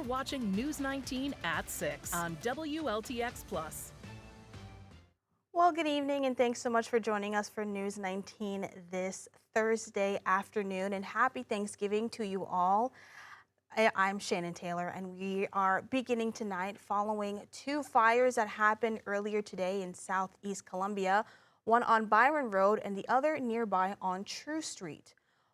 watching News 19 at 6 on WLTX+. Well, good evening, and thanks so much for joining us for News 19 this Thursday afternoon, and happy Thanksgiving to you all. I'm Shannon Taylor, and we are beginning tonight following two fires that happened earlier today in Southeast Columbia, one on Byron Road and the other nearby on True Street.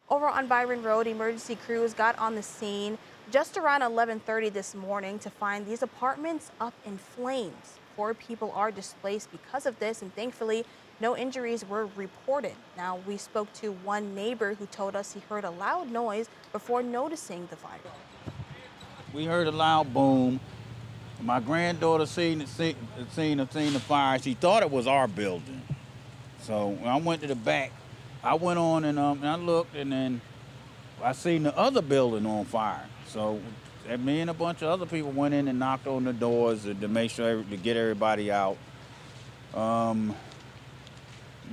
Over on Byron Road, emergency crews got on the scene just around 11:30 this morning to find these apartments up in flames. 4 people are displaced because of this, and thankfully, no injuries were reported. Now, we spoke to one neighbor who told us he heard a loud noise before noticing the fire. We heard a loud boom. My granddaughter seen the fire. She thought it was our building. So when I went to the back, I went on and I looked, and then I seen the other building on fire. So me and a bunch of other people went in and knocked on the doors to make sure to get everybody out.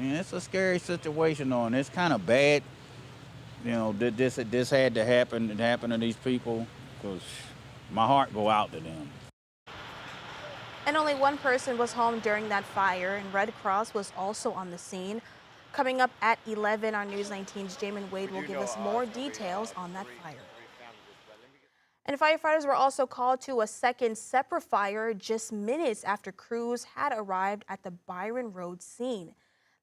It's a scary situation, and it's kind of bad. You know, that this had to happen. It happened to these people, because my heart go out to them. And only one person was home during that fire, and Red Cross was also on the scene. Coming up at 11, our News 19's Jamin Wade will give us more details on that fire. And firefighters were also called to a second separate fire just minutes after crews had arrived at the Byron Road scene.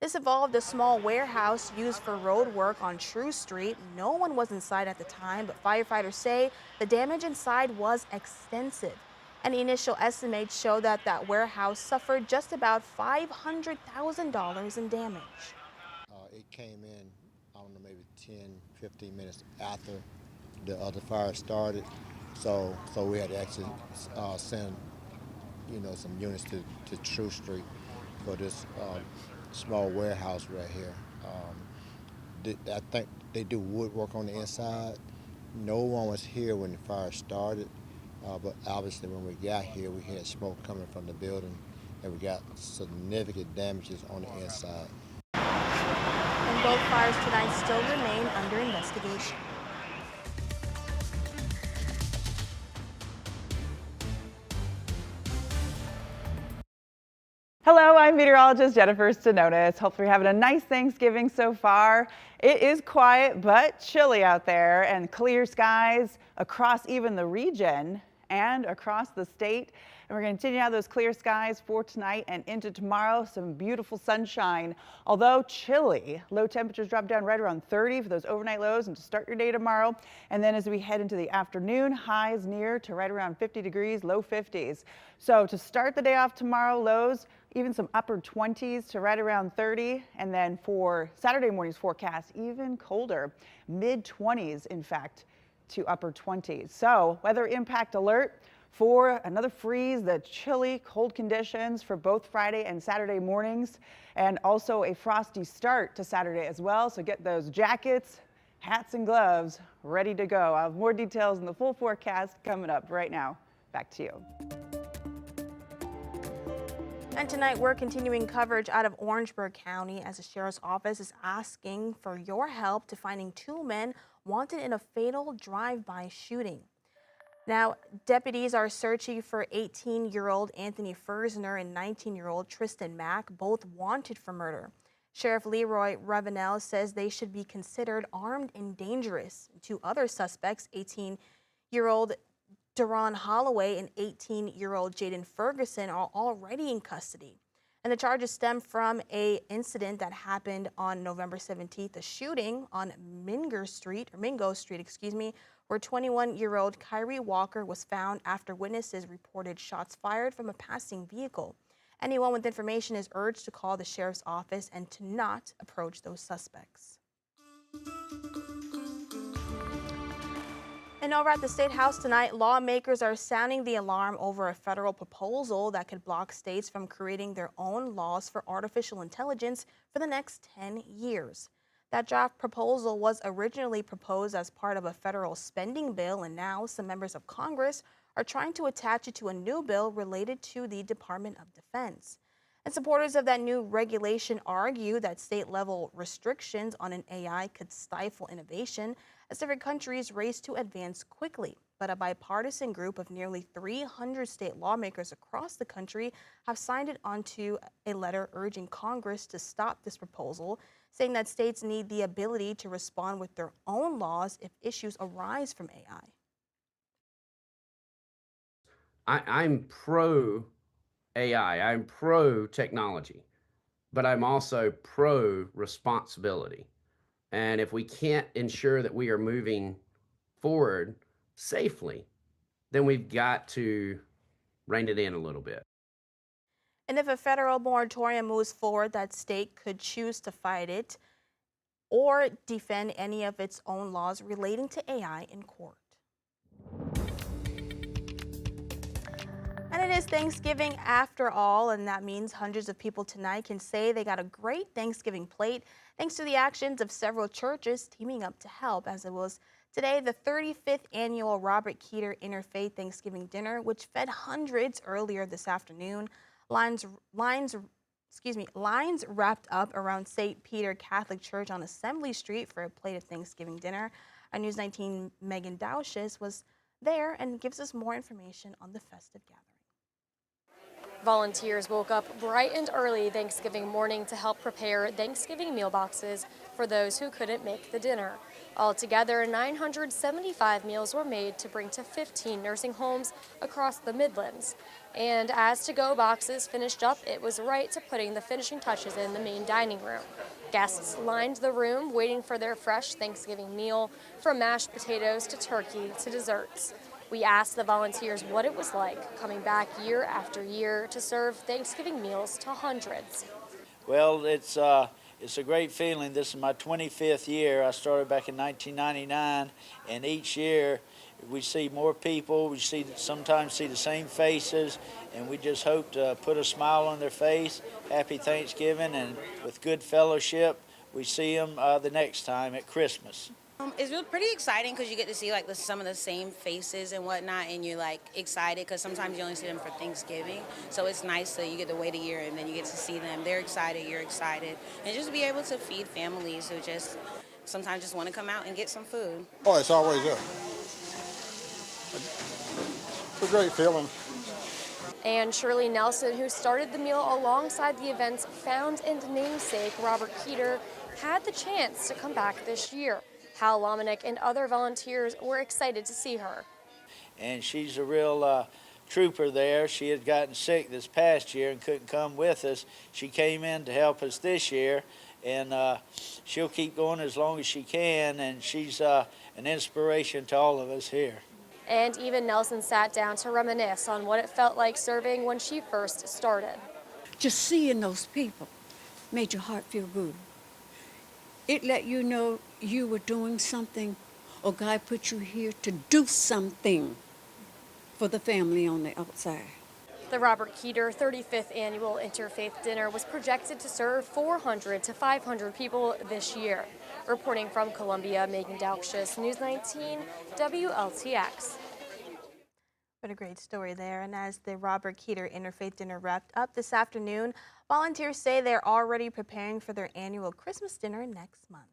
This involved a small warehouse used for road work on True Street. No one was inside at the time, but firefighters say the damage inside was extensive. And the initial estimates show that warehouse suffered just about $500,000 in damage. It came in, I don't know, maybe 10, 15 minutes after the other fire started. So we had to actually send, some units to True Street for this small warehouse right here. I think they do woodwork on the inside. No one was here when the fire started, but obviously when we got here, we had smoke coming from the building, and we got significant damages on the inside. And both fires tonight still remain under investigation. Hello, I'm meteorologist Jennifer Stanonis. Hopefully you're having a nice Thanksgiving so far. It is quiet but chilly out there, and clear skies across even the region and across the state. And we're going to continue to have those clear skies for tonight and into tomorrow. Some beautiful sunshine, although chilly. Low temperatures drop down right around 30 for those overnight lows and to start your day tomorrow. And then as we head into the afternoon, highs near to right around 50 degrees, low 50s. So to start the day off tomorrow, lows even some upper 20s to right around 30. And then for Saturday morning's forecast, even colder, mid 20s, in fact, to upper 20s. So weather impact alert for another freeze, the chilly, cold conditions for both Friday and Saturday mornings, and also a frosty start to Saturday as well. So get those jackets, hats, and gloves ready to go. I'll have more details in the full forecast coming up right now. Back to you. And tonight we're continuing coverage out of Orangeburg County as the Sheriff's Office is asking for your help to finding 2 men wanted in a fatal drive-by shooting. Now, deputies are searching for 18-year-old Anthony Fersner and 19-year-old Tristan Mack, both wanted for murder. Sheriff Leroy Ravenel says they should be considered armed and dangerous. 2 other suspects, 18-year-old Deron Holloway and 18-year-old Jaden Ferguson, are already in custody. And the charges stem from an incident that happened on November 17th, a shooting on Mingo Street, where 21-year-old Kyrie Walker was found after witnesses reported shots fired from a passing vehicle. Anyone with information is urged to call the sheriff's office and to not approach those suspects. And over at the State House tonight, lawmakers are sounding the alarm over a federal proposal that could block states from creating their own laws for artificial intelligence for the next 10 years. That draft proposal was originally proposed as part of a federal spending bill, and now some members of Congress are trying to attach it to a new bill related to the Department of Defense. And supporters of that new regulation argue that state-level restrictions on an AI could stifle innovation as different countries race to advance quickly. but a bipartisan group of nearly 300 state lawmakers across the country have signed it onto a letter urging Congress to stop this proposal, saying that states need the ability to respond with their own laws if issues arise from AI. I'm pro AI, I'm pro technology, but I'm also pro responsibility. And if we can't ensure that we are moving forward safely, then we've got to rein it in a little bit. And if a federal moratorium moves forward, that state could choose to fight it or defend any of its own laws relating to AI in court. And it is Thanksgiving after all, and that means hundreds of people tonight can say they got a great Thanksgiving plate thanks to the actions of several churches teaming up to help, as it was today the 35th annual Robert Keeter Interfaith Thanksgiving Dinner, which fed hundreds earlier this afternoon. Lines wrapped up around St. Peter Catholic Church on Assembly Street for a plate of Thanksgiving dinner. Our News 19 Megan Dowshes was there and gives us more information on the festive gathering. Volunteers woke up bright and early Thanksgiving morning to help prepare Thanksgiving meal boxes for those who couldn't make the dinner. Altogether, 975 meals were made to bring to 15 nursing homes across the Midlands. And as to-go boxes finished up, it was right to putting the finishing touches in the main dining room. Guests lined the room waiting for their fresh Thanksgiving meal, from mashed potatoes to turkey to desserts. We asked the volunteers what it was like coming back year after year to serve Thanksgiving meals to hundreds. Well, it's a great feeling. This is my 25th year. I started back in 1999, and each year we see more people. We sometimes see the same faces, and we just hope to put a smile on their face. Happy Thanksgiving, and with good fellowship, we see them the next time at Christmas. It's really pretty exciting because you get to see like some of the same faces and whatnot, and you're like excited because sometimes you only see them for Thanksgiving. So it's nice that you get to wait a year and then you get to see them. They're excited, you're excited, and just be able to feed families who just sometimes just want to come out and get some food. Oh, it's always there. It's a great feeling. And Shirley Nelson, who started the meal alongside the event's found and namesake, Robert Keeter, had the chance to come back this year. Hal Lomenick and other volunteers were excited to see her. And she's a real trooper there. She had gotten sick this past year and couldn't come with us. She came in to help us this year, and she'll keep going as long as she can, and she's an inspiration to all of us here. And even Nelson sat down to reminisce on what it felt like serving when she first started. Just seeing those people made your heart feel good. It let you know you were doing something, or God put you here to do something for the family on the outside. The Robert Keeter 35th Annual Interfaith Dinner was projected to serve 400 to 500 people this year. Reporting from Columbia, Megan Dowshes, News 19, WLTX. What a great story there. And as the Robert Keeter Interfaith Dinner wrapped up this afternoon, volunteers say they're already preparing for their annual Christmas dinner next month.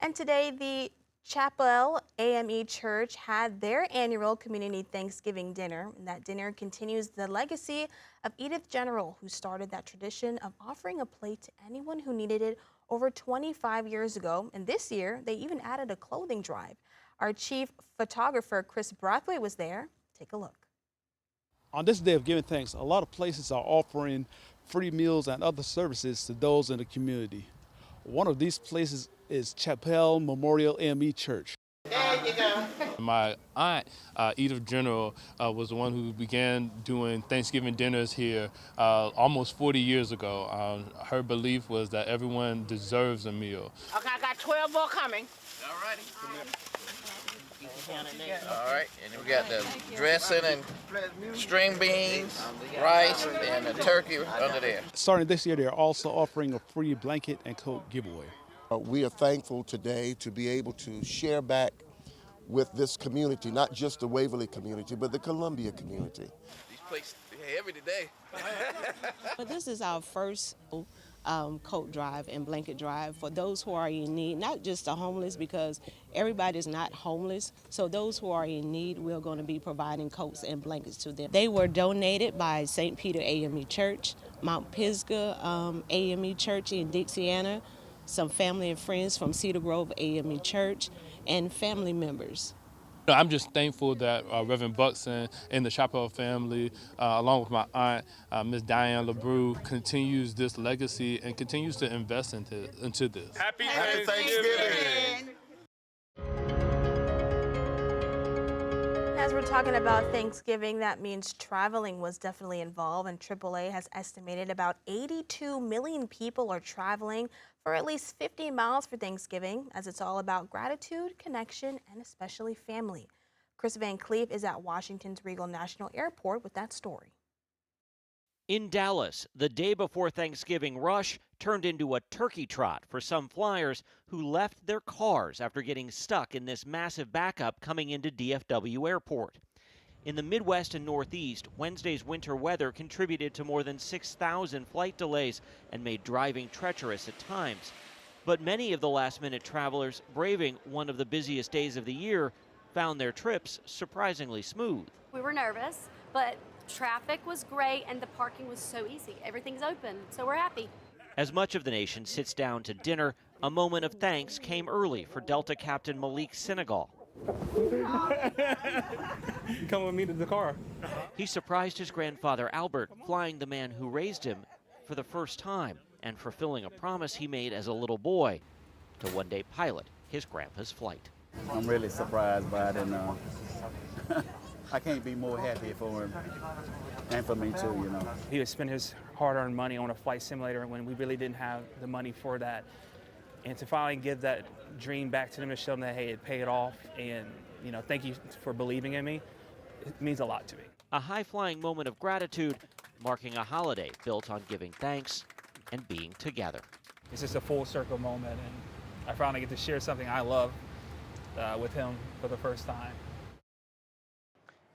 And today, the Chapel AME Church had their annual community Thanksgiving dinner. And that dinner continues the legacy of Edith General, who started that tradition of offering a plate to anyone who needed it over 25 years ago. And this year, they even added a clothing drive. Our chief photographer, Chris Brathwaite, was there. Take a look. On this day of giving thanks, a lot of places are offering free meals and other services to those in the community. One of these places is Chapel Memorial AME Church. There you go. My aunt, Edith General, was the one who began doing Thanksgiving dinners here almost 40 years ago. Her belief was that everyone deserves a meal. Okay, I got 12 more coming. All righty. All right, and we got the dressing and string beans, rice, and a turkey under there. Starting this year, they're also offering a free blanket and coat giveaway. We are thankful today to be able to share back with this community, not just the Waverly community, but the Columbia community. These places heavy today. But this is our first coat drive and blanket drive for those who are in need, not just the homeless, because everybody is not homeless. So those who are in need, we're going to be providing coats and blankets to them. They were donated by St. Peter AME Church, Mount Pisgah AME Church in Dixiana, some family and friends from Cedar Grove AME Church, and family members. I'm just thankful that Reverend Buxton and the Chappell family, along with my aunt, Miss Diane LeBrew, continues this legacy and continues to invest into this. Happy Thanksgiving! As we're talking about Thanksgiving, that means traveling was definitely involved, and AAA has estimated about 82 million people are traveling for at least 50 miles for Thanksgiving, as it's all about gratitude, connection, and especially family. Chris Van Cleef is at Washington's Regal National Airport with that story. In Dallas, the day before Thanksgiving rush turned into a turkey trot for some flyers who left their cars after getting stuck in this massive backup coming into DFW Airport. In the Midwest and Northeast, Wednesday's winter weather contributed to more than 6,000 flight delays and made driving treacherous at times. But many of the last-minute travelers braving one of the busiest days of the year found their trips surprisingly smooth. We were nervous, but traffic was great and the parking was so easy. Everything's open, so we're happy. As much of the nation sits down to dinner, a moment of thanks came early for Delta Captain Malik Senegal. Come with me to the car. He surprised his grandfather Albert, flying the man who raised him for the first time and fulfilling a promise he made as a little boy to one day pilot his grandpa's flight. I'm really surprised by it, and I can't be more happy for him and for me too, you know. He would spend his hard-earned money on a flight simulator when we really didn't have the money for that. And to finally give that dream back to them and show them that, hey, it paid off, and, you know, thank you for believing in me, it means a lot to me. A high-flying moment of gratitude marking a holiday built on giving thanks and being together. It's just a full circle moment, and I finally get to share something I love with him for the first time.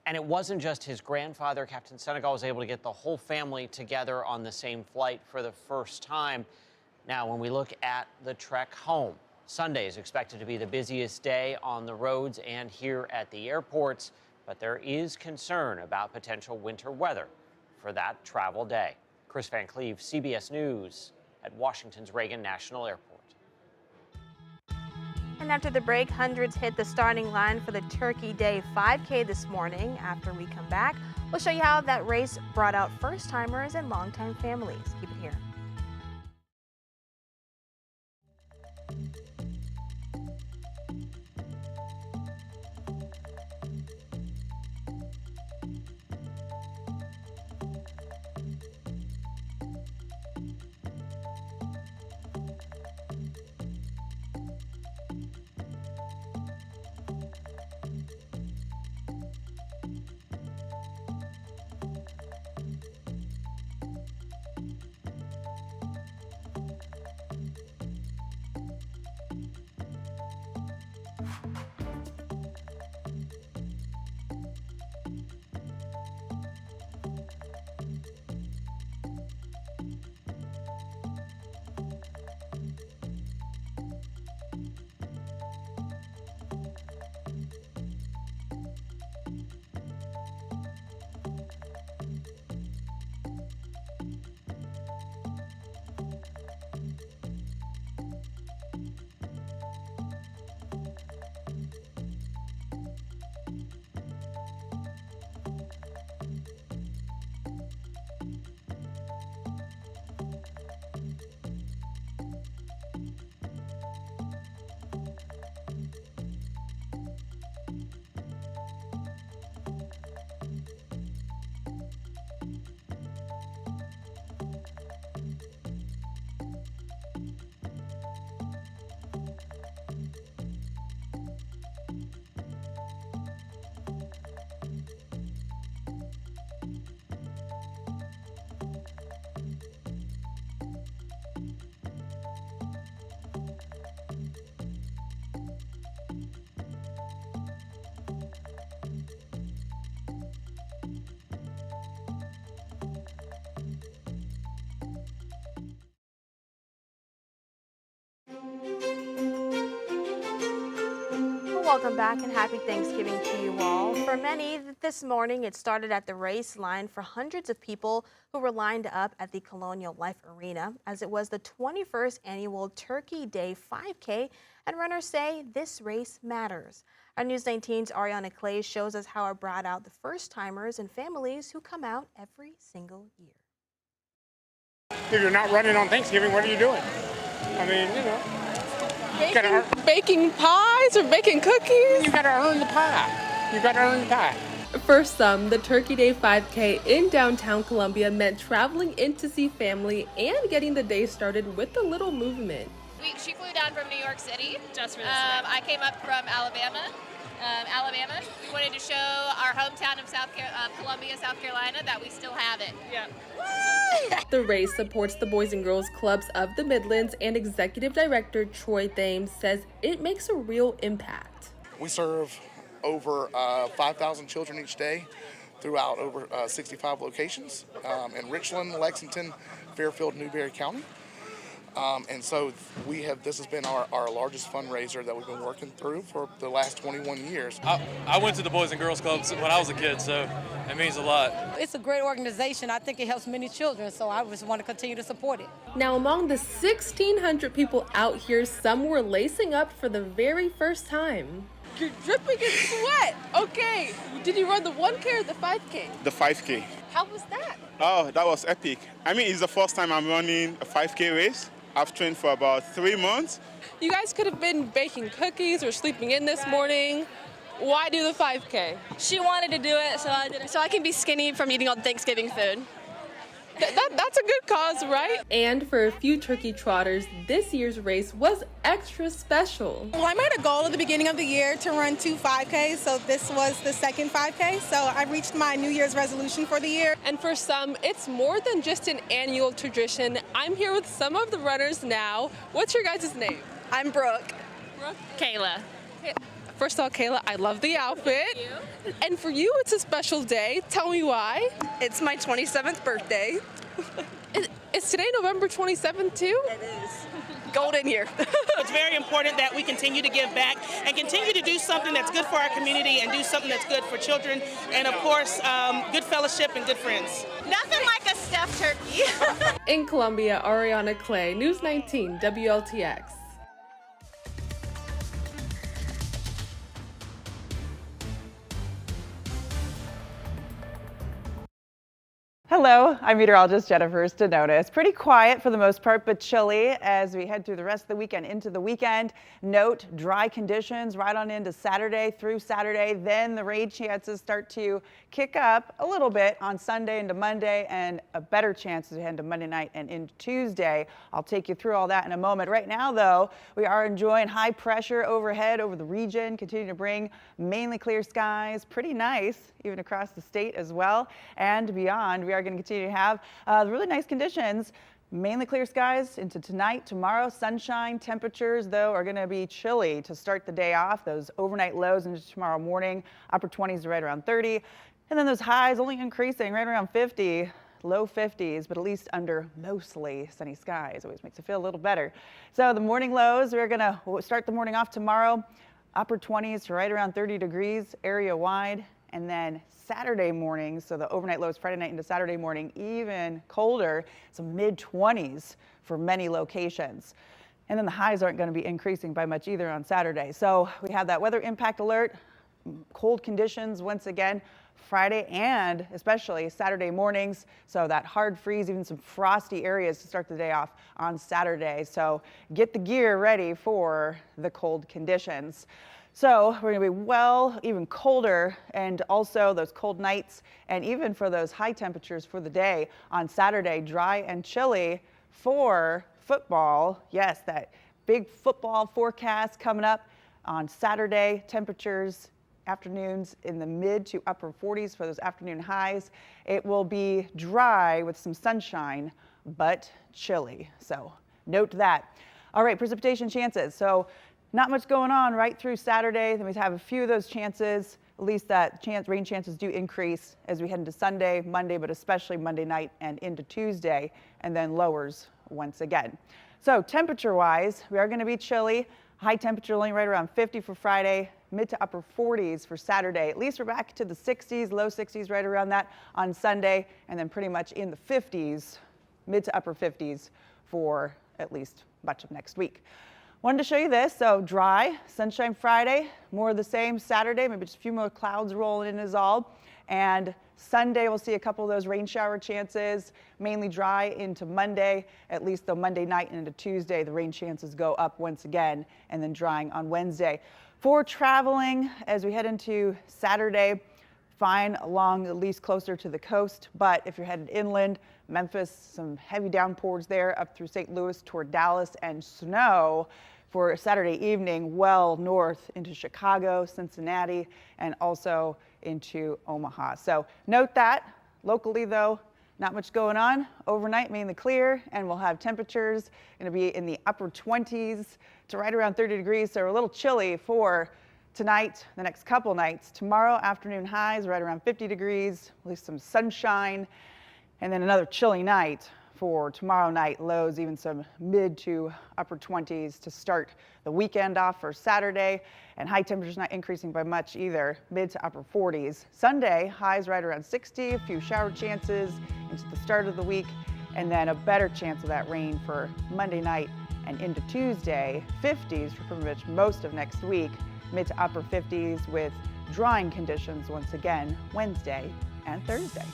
And it wasn't just his grandfather. Captain Senegal was able to get the whole family together on the same flight for the first time. Now, when we look at the trek home, Sunday is expected to be the busiest day on the roads and here at the airports, but there is concern about potential winter weather for that travel day. Chris Van Cleef, CBS News at Washington's Reagan National Airport. And after the break, hundreds hit the starting line for the Turkey Day 5K this morning. After we come back, we'll show you how that race brought out first-timers and longtime families. Keep it here. welcome back and happy Thanksgiving to you all. For many, this morning it started at the race line for hundreds of people who were lined up at the Colonial Life Arena, as it was the 21st annual Turkey Day 5K, and runners say this race matters. Our News 19's Ariana Clay shows us how it brought out the first-timers and families who come out every single year. If you're not running on Thanksgiving, what are you doing? I mean, you know. Baking pies or baking cookies? You gotta earn the pie. You gotta earn the pie. For some, the Turkey Day 5K in downtown Columbia meant traveling in to see family and getting the day started with a little movement. She flew down from New York City. Just for this I came up from Alabama. We wanted to show our hometown of Columbia, South Carolina, that we still have it. Yeah. The race supports the Boys and Girls Clubs of the Midlands, and Executive Director Troy Thames says it makes a real impact. We serve over 5,000 children each day throughout over 65 locations in Richland, Lexington, Fairfield, Newberry County. And so this has been our largest fundraiser that we've been working through for the last 21 years. I went to the Boys and Girls Clubs when I was a kid, so it means a lot. It's a great organization. I think it helps many children, so I just want to continue to support it. Now, among the 1,600 people out here, some were lacing up for the very first time. You're dripping in sweat. Okay, did you run the 1K or the 5K? The 5K. How was that? Oh, that was epic. I mean, it's the first time I'm running a 5K race. I've trained for about 3 months. You guys could have been baking cookies or sleeping in this morning. Why do the 5K? She wanted to do it, so I did it. So I can be skinny from eating all the Thanksgiving food. That's a good cause, right? And for a few turkey trotters, this year's race was extra special. Well, I made a goal at the beginning of the year to run 2 5Ks, so this was the second 5K, so I reached my New Year's resolution for the year. And for some, it's more than just an annual tradition. I'm here with some of the runners now. What's your guys' name? I'm Brooke. Brooke? Kayla. First of all, Kayla, I love the outfit. Thank you. And for you, it's a special day. Tell me why. It's my 27th birthday. Is today November 27th too? It is. Golden year. It's very important that we continue to give back and continue to do something that's good for our community and do something that's good for children and, of course, good fellowship and good friends. Nothing like a stuffed turkey. In Columbia, Ariana Clay, News 19, WLTX. Hello, I'm meteorologist Jennifer Stenotis. Pretty quiet for the most part, but chilly as we head through the rest of the weekend into the weekend. Note dry conditions right on into Saturday through Saturday. Then the rain chances start to kick up a little bit on Sunday into Monday, and a better chance as we head into Monday night and into Tuesday. I'll take you through all that in a moment. Right now, though, we are enjoying high pressure overhead over the region, continuing to bring mainly clear skies. Pretty nice, even across the state as well and beyond. We are going to continue to have really nice conditions. Mainly clear skies into tonight, tomorrow. Sunshine. Temperatures, though, are going to be chilly to start the day off. Those overnight lows into tomorrow morning. Upper 20s to right around 30. And then those highs only increasing right around 50. Low 50s, but at least under mostly sunny skies. Always makes it feel a little better. So the morning lows, we're going to start the morning off tomorrow. Upper 20s to right around 30 degrees area wide. And then Saturday morning, so the overnight lows Friday night into Saturday morning, even colder, some mid-20s for many locations. And then the highs aren't going to be increasing by much either on Saturday. So we have that weather impact alert, cold conditions once again Friday and especially Saturday mornings. So that hard freeze, even some frosty areas to start the day off on Saturday. So get the gear ready for the cold conditions. So we're going to be even colder, and also those cold nights, and even for those high temperatures for the day on Saturday, dry and chilly for football. Yes, that big football forecast coming up on Saturday. Temperatures afternoons in the mid to upper 40s for those afternoon highs. It will be dry with some sunshine, but chilly. So note that. All right, precipitation chances. So not much going on right through Saturday. Then we have a few of those chances, at least that rain chances do increase as we head into Sunday, Monday, but especially Monday night and into Tuesday, and then lowers once again. So temperature-wise, we are going to be chilly. High temperature only right around 50 for Friday, mid to upper 40s for Saturday. At least we're back to the 60s, low 60s right around that on Sunday, and then pretty much in the 50s, mid to upper 50s for at least much of next week. Wanted to show you this. So dry, sunshine Friday, more of the same Saturday, maybe just a few more clouds rolling in is all. And Sunday, we'll see a couple of those rain shower chances, mainly dry into Monday, at least though Monday night and into Tuesday, the rain chances go up once again, and then drying on Wednesday. For traveling, as we head into Saturday, fine along at least closer to the coast, but if you're headed inland, Memphis, some heavy downpours there up through St. Louis toward Dallas, and snow for Saturday evening well north into Chicago, Cincinnati, and also into Omaha. So note that. Locally though, not much going on. Overnight mainly clear, and we'll have temperatures going to be in the upper 20s to right around 30 degrees, so a little chilly for tonight, the next couple nights. Tomorrow afternoon highs right around 50 degrees, at least some sunshine, and then another chilly night for tomorrow night. Lows even some mid to upper 20s to start the weekend off for Saturday, and high temperatures not increasing by much either, mid to upper 40s. Sunday, highs right around 60, a few shower chances into the start of the week, and then a better chance of that rain for Monday night and into Tuesday. 50s for pretty much most of next week, mid to upper 50s with drying conditions once again Wednesday and Thursday.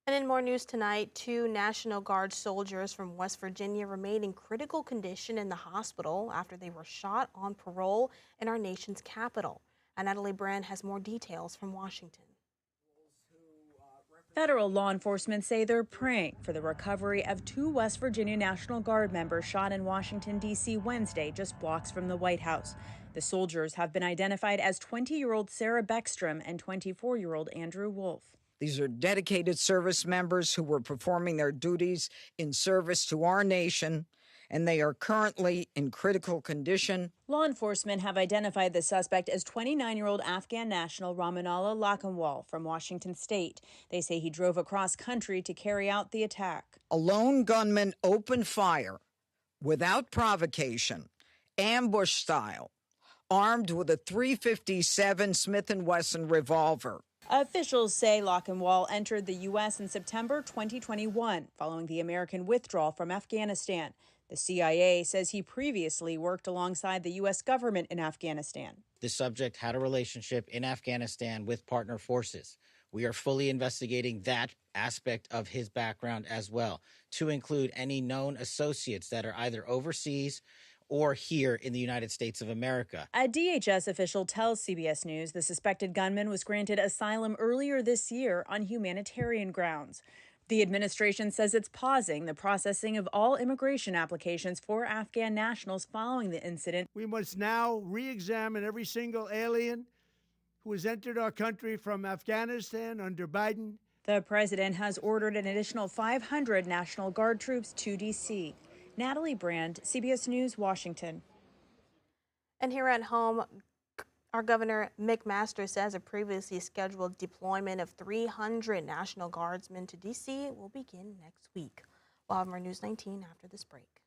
And in more news tonight, 2 National Guard soldiers from West Virginia remain in critical condition in the hospital after they were shot on parole in our nation's capital. And Natalie Brand has more details from Washington. Federal law enforcement say they're praying for the recovery of 2 West Virginia National Guard members shot in Washington, D.C. Wednesday, just blocks from the White House. The soldiers have been identified as 20-year-old Sarah Beckstrom and 24-year-old Andrew Wolf. These are dedicated service members who were performing their duties in service to our nation, and they are currently in critical condition. Law enforcement have identified the suspect as 29-year-old Afghan national Ramanallah Lakhanwal from Washington state. They say he drove across country to carry out the attack. A lone gunman opened fire without provocation, ambush style, armed with a .357 Smith & Wesson revolver. Officials say Lakhanwal entered the U.S. in September 2021, following the American withdrawal from Afghanistan. The CIA says he previously worked alongside the U.S. government in Afghanistan. The subject had a relationship in Afghanistan with partner forces. We are fully investigating that aspect of his background as well, to include any known associates that are either overseas or here in the United States of America. A DHS official tells CBS News the suspected gunman was granted asylum earlier this year on humanitarian grounds. The administration says it's pausing the processing of all immigration applications for Afghan nationals following the incident. We must now re-examine every single alien who has entered our country from Afghanistan under Biden. The president has ordered an additional 500 National Guard troops to D.C. Natalie Brand, CBS News, Washington. And here at home, our Governor Mick Masters says a previously scheduled deployment of 300 National Guardsmen to D.C. will begin next week. We'll have more News 19 after this break.